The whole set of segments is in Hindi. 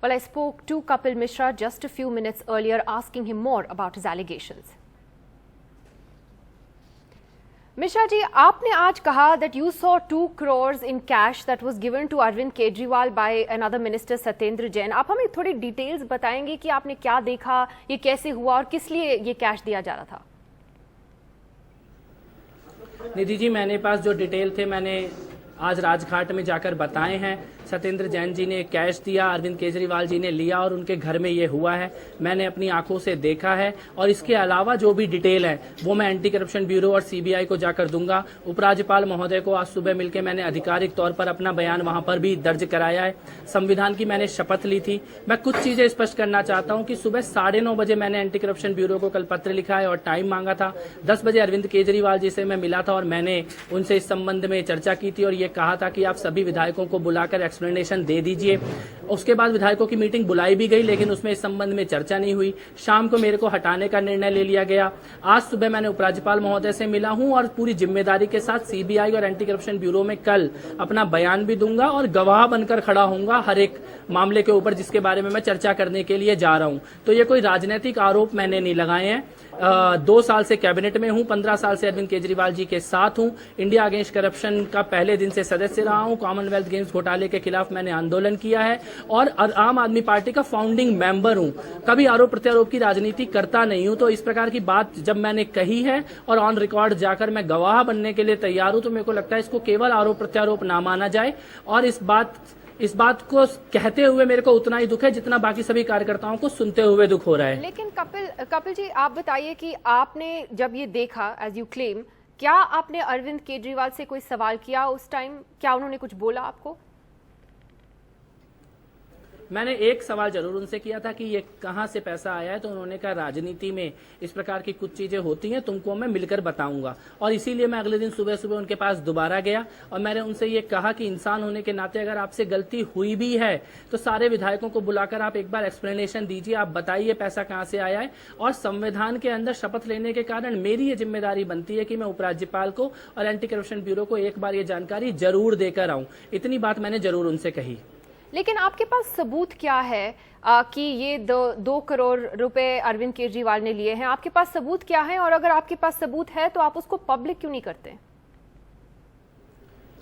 Well, I spoke to Kapil Mishra just a few minutes earlier asking him more about his allegations. Mishra ji, आपने आज कहा that you saw 2 crores in cash that was given to Arvind Kejriwal by another minister Satyendra Jain. आप हमें थोड़ी डिटेल्स बताएंगे कि आपने क्या देखा, ये कैसे हुआ और किस लिए ये कैश दिया जा रहा था? निधि जी, मैंने पास जो डिटेल थे मैंने आज राजघाट में जाकर बताए हैं। सत्येंद्र जैन जी ने कैश दिया, अरविंद केजरीवाल जी ने लिया और उनके घर में ये हुआ है। मैंने अपनी आंखों से देखा है और इसके अलावा जो भी डिटेल है वो मैं एंटी करप्शन ब्यूरो और सीबीआई को जाकर दूंगा। उपराज्यपाल महोदय को आज सुबह मिलकर मैंने आधिकारिक तौर पर अपना बयान वहां पर भी दर्ज कराया है। संविधान की मैंने शपथ ली थी। मैं कुछ चीजें स्पष्ट करना चाहता हूं कि सुबह 9:30 बजे मैंने एंटी करप्शन ब्यूरो को कल पत्र लिखा है और टाइम मांगा था। 10 बजे अरविंद केजरीवाल जी से मैं मिला था और मैंने उनसे इस संबंध में चर्चा की थी और ये कहा था कि आप सभी विधायकों को बुलाकर एक्सप्लेनेशन दे दीजिए। उसके बाद विधायकों की मीटिंग बुलाई भी गई लेकिन उसमें इस संबंध में चर्चा नहीं हुई। शाम को मेरे को हटाने का निर्णय ले लिया गया। आज सुबह मैंने उपराज्यपाल महोदय से मिला हूं और पूरी जिम्मेदारी के साथ सीबीआई और एंटी करप्शन ब्यूरो में कल अपना बयान भी दूंगा और गवाह बनकर खड़ा होऊंगा हर एक मामले के ऊपर जिसके बारे में मैं चर्चा करने के लिए जा रहा हूं। तो ये कोई राजनीतिक आरोप मैंने नहीं लगाए हैं। 2 साल से कैबिनेट में हूं, 15 साल से अरविंद केजरीवाल जी के साथ हूं। इंडिया अगेंस्ट करप्शन का पहले दिन से सदस्य रहा हूं। कॉमनवेल्थ गेम्स घोटाले के खिलाफ मैंने आंदोलन किया है और आम आदमी पार्टी का फाउंडिंग मेंबर हूं। कभी आरोप प्रत्यारोप की राजनीति करता नहीं हूं। तो इस प्रकार की बात जब मैंने कही है और ऑन रिकॉर्ड जाकर मैं गवाह बनने के लिए तैयार हूं तो मेरे को लगता है इसको केवल आरोप प्रत्यारोप ना माना जाए। और इस बात को कहते हुए मेरे को उतना ही दुख है जितना बाकी सभी कार्यकर्ताओं को सुनते हुए दुख हो रहा है। लेकिन कपिल जी, आप बताइए कि आपने जब ये देखा, एज यू क्लेम, क्या आपने अरविंद केजरीवाल से कोई सवाल किया उस टाइम? क्या उन्होंने कुछ बोला आपको? मैंने एक सवाल जरूर उनसे किया था कि ये कहां से पैसा आया है। तो उन्होंने कहा राजनीति में इस प्रकार की कुछ चीजें होती हैं, तुमको मैं मिलकर बताऊंगा। और इसीलिए मैं अगले दिन सुबह सुबह उनके पास दोबारा गया और मैंने उनसे ये कहा कि इंसान होने के नाते अगर आपसे गलती हुई भी है तो सारे विधायकों को बुलाकर आप एक बार एक्सप्लेनेशन दीजिए, आप बताइए पैसा कहां से आया है। और संविधान के अंदर शपथ लेने के कारण मेरी ये जिम्मेदारी बनती है कि मैं उपराज्यपाल को और एंटी करप्शन ब्यूरो को एक बार ये जानकारी जरूर देकर आऊं। इतनी बात मैंने जरूर उनसे कही। लेकिन आपके पास सबूत क्या है कि ये 2 करोड़ रुपए अरविंद केजरीवाल ने लिए हैं? आपके पास सबूत क्या है? और अगर आपके पास सबूत है तो आप उसको पब्लिक क्यों नहीं करते?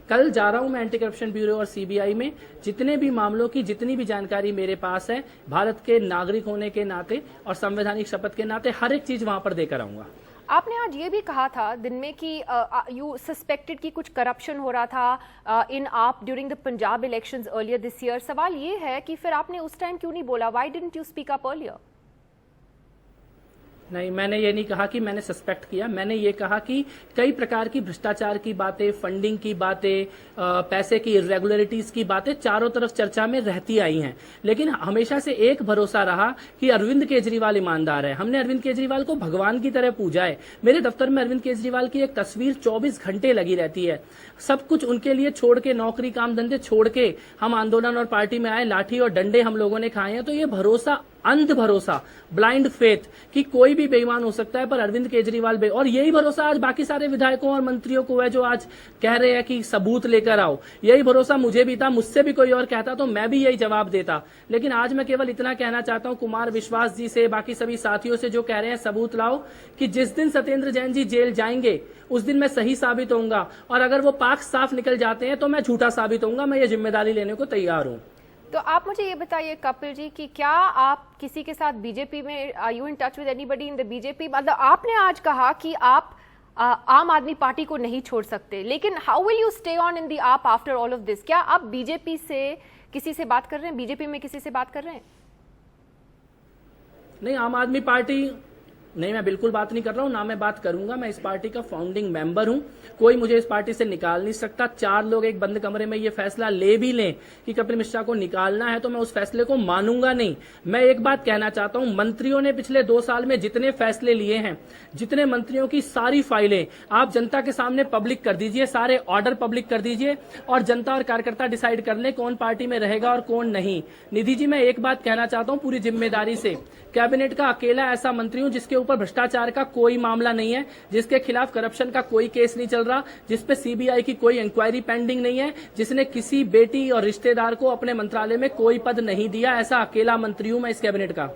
कल जा रहा हूं मैं एंटी करप्शन ब्यूरो और सीबीआई में। जितने भी मामलों की जितनी भी जानकारी मेरे पास है, भारत के नागरिक होने के नाते और संवैधानिक शपथ के नाते हर एक चीज वहां पर देकर आऊंगा। आपने आज ये भी कहा था दिन में कि यू सस्पेक्टेड कि कुछ करप्शन हो रहा था इन आप during the Punjab elections earlier this year. सवाल ये है कि फिर आपने उस टाइम क्यों नहीं बोला? Why didn't you speak up earlier? नहीं, मैंने ये नहीं कहा कि मैंने सस्पेक्ट किया। मैंने ये कहा कि कई प्रकार की भ्रष्टाचार की बातें, फंडिंग की बातें, पैसे की इरेगुलरिटीज की बातें चारों तरफ चर्चा में रहती आई हैं। लेकिन हमेशा से एक भरोसा रहा कि अरविंद केजरीवाल ईमानदार है। हमने अरविंद केजरीवाल को भगवान की तरह पूजा है। मेरे दफ्तर में अरविंद केजरीवाल की एक तस्वीर 24 घंटे लगी रहती है। सब कुछ उनके लिए छोड़ के, नौकरी काम धंधे छोड़ के हम आंदोलन और पार्टी में आए। लाठी और डंडे हम लोगों ने खाए हैं। तो ये भरोसा, अंध भरोसा, ब्लाइंड फेथ कि कोई भी बेईमान हो सकता है पर अरविंद केजरीवाल और यही भरोसा आज बाकी सारे विधायकों और मंत्रियों को है जो आज कह रहे हैं कि सबूत लेकर आओ। यही भरोसा मुझे भी था। मुझसे भी कोई और कहता तो मैं भी यही जवाब देता। लेकिन आज मैं केवल इतना कहना चाहता हूं कुमार विश्वास जी से, बाकी सभी साथियों से जो कह रहे हैं सबूत लाओ, कि जिस दिन सत्येंद्र जैन जी जेल जाएंगे उस दिन मैं सही साबित होऊंगा। और अगर वो पाक साफ निकल जाते हैं तो मैं झूठा साबित होऊंगा। मैं ये जिम्मेदारी लेने को तैयार हूं। तो आप मुझे ये बताइए कपिल जी कि क्या आप किसी के साथ बीजेपी में, are you in touch with anybody in the BJP? मतलब आपने आज कहा कि आप आम आदमी पार्टी को नहीं छोड़ सकते, लेकिन how will you stay on in the आप आफ्टर ऑल ऑफ दिस? क्या आप बीजेपी से किसी से बात कर रहे हैं? बीजेपी में किसी से बात कर रहे हैं? नहीं, आम आदमी पार्टी नहीं, मैं बिल्कुल बात नहीं कर रहा हूं, ना मैं बात करूंगा। मैं इस पार्टी का फाउंडिंग मेंबर हूं। कोई मुझे इस पार्टी से निकाल नहीं सकता। 4 लोग एक बंद कमरे में ये फैसला ले भी लें कि कपिल मिश्रा को निकालना है तो मैं उस फैसले को मानूंगा नहीं। मैं एक बात कहना चाहता हूं, मंत्रियों ने पिछले 2 साल में जितने फैसले लिए हैं, जितने मंत्रियों की सारी फाइलें आप जनता के सामने पब्लिक कर दीजिए, सारे ऑर्डर पब्लिक कर दीजिए और जनता और कार्यकर्ता डिसाइड कर ले कौन पार्टी में रहेगा और कौन नहीं। निधि जी, मैं एक बात कहना चाहता हूं पूरी जिम्मेदारी से, कैबिनेट का अकेला ऐसा मंत्री हूं जिसके ऊपर भ्रष्टाचार का कोई मामला नहीं है, जिसके खिलाफ करप्शन का कोई केस नहीं चल रहा, जिसपे सीबीआई की कोई इंक्वायरी पेंडिंग नहीं है, जिसने किसी बेटी और रिश्तेदार को अपने मंत्रालय में कोई पद नहीं दिया, ऐसा अकेला मंत्री हूं मैं इस कैबिनेट का।